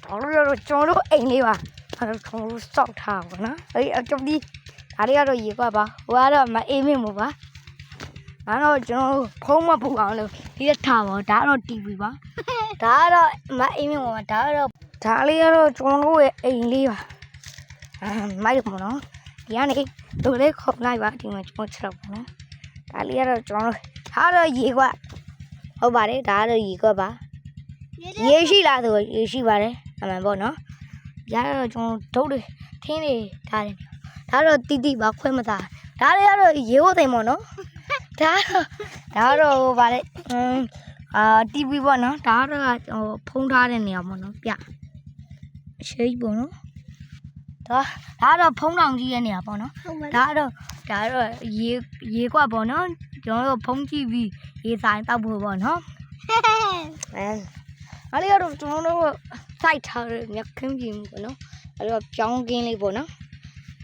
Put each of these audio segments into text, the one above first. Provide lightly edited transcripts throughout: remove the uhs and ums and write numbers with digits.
rồi cho nó anh đi vào không sọt thảo của nó ấy ở trong đi thả đi rồi gì qua bà qua đó mà em một bà nó cho không mà phụ vào được đi thảo đá nó tivi bà đá đó mà em một đá đó thả đi rồi cho nó anh đi vào mai được một nó giá này tôi lấy không ngay bà thì mà cho sọc nó thả đi rồi cho nó thả rồi gì qua ở bà đấy thả rồi gì qua bà ये सी ला दो ये सी बारे हमें बोलो यार जो थोड़े थे ने थारे थारो दीदी बाखवे मता थारे यार ये होते मोनो थारो बारे टीवी बोनो थारो फोन थारे ने मोनो प्या सही बोनो थारो फोन डाउन जी ने बोनो थारो ये quoi बोनो जो फोन टीवी ये साइन तब बोनोအဲ့ဒီကတော့ကျွန်တော်တို့စိုက်ထားတဲ့မြက်ခင်းပြင်ပေါ့နော်အဲ့တော့ပြောင်းကင်းလေးပေါ့နော်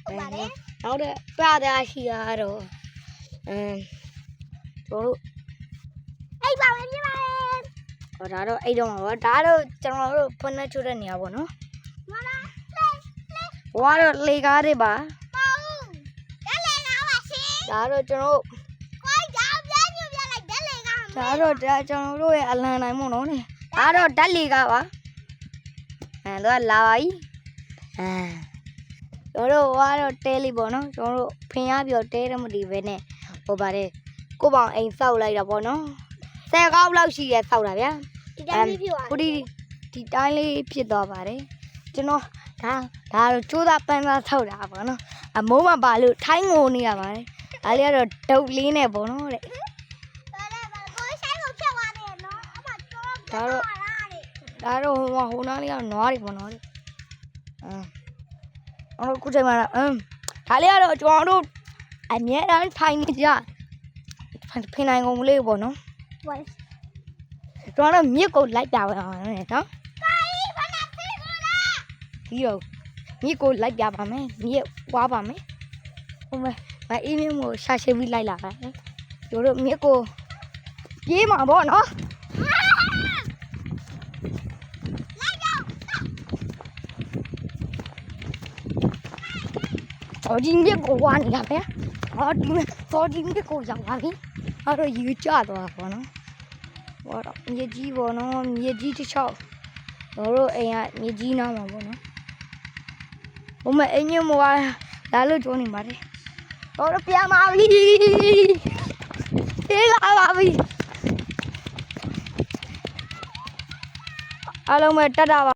ဟုတ်ပါတယ်နောက်တဲ့ပြသားရှိတာတော့ကျွန်တော်တို့အိပ်ပါမယ်ပြပါမယ်ဟောဒါတော့အိပ်တော့မှာပါဒါတော့ကျွန်တော်တို့ဖုန်းနဲ့ချိုးတဲ့နေရာပေါ့နော်မလားဟိုကတော့လေကားတွေပါမဟုတ်တက်လေကားပါရှင်ဒါတော့ကျွန်တော်တို့ကိုယ်ကြောင်ပြန်ညွှန်ပြလိုက်တက်လေကားဒါတော့ကျွန်တော်တို့ရဲ့အလံတိုင်းပေါ့နော်ဒါတော့ဓာတ်လီကပါတော့လာပါပြီကျွန်တော်တို့ကတော့တဲလေးပေါ့နော်ကျွန်တော်တို့ဖင်ရပြီးတော့တဲတယ်မတည်ပဲနဲ့ဟိုပါတယ်ကိုပေါင်အိမ်စောက်လိုက်တာပေါ့နော်10ကောက်လောက်ရှိရဲစောက်တာဗျာဒီတိုင်းလေးဖြစ်သွားဒီတိုင်းလေးဖြစ်သွားပါတယ်ကျွန်တော်ဒါတော့ကျိုးသားပန်းသားစောက်တာပေါ့နော်အမိုးမပါလို့ထိုင်းငိုနေရပါတယ်ဒါလေးကတော့ဒုတ်လေးနဲ့ပေါ့နော်တဲ့ဒါတော့ဟိုနားလေးကနွားတွေပေါ့နော်အဲ့တော့ခုချိန်မှာဒါလေးကတော့ကျွန်တော်တို့အမြဲတမ်းထိုင်နေကြဖင်နိုင်ကုန်လေးပေါ့နော်ကျွန်တော်တို့မြစ်ကိုလိုက်ပြပါအောင်နော်ဒီတော့မြစ်ကိုလိုက်ပြပါမယ်မြစ်ွားပါမယ်ဟုတ်မယ်မအေးမြင့်ကိုရှာရှည်ပြီးလိုက်လာပါကျွန်တော်တို့မြစ်ကိုပြေးမှာပေါ့နော်ဒီမြစ်ကိုဝါနေတာဗျာဒီမြစ်ကိုရောက်ပါပြီအဲ့တော့ယူကျသွားပါတော့ဟောတော့မြေကြီးပေါ့နော်မြေကြီးတစ်ချောက်တို့အိမ်ကမြေကြီးနားမှာပေါ့နော်ဟိုမဲ့အင်းညမွားလာလို့ကြိုးနေပါတယ်တော့ပြန်ပါပြီပြေးလာပါပြီအားလုံးပဲတက်တာပါ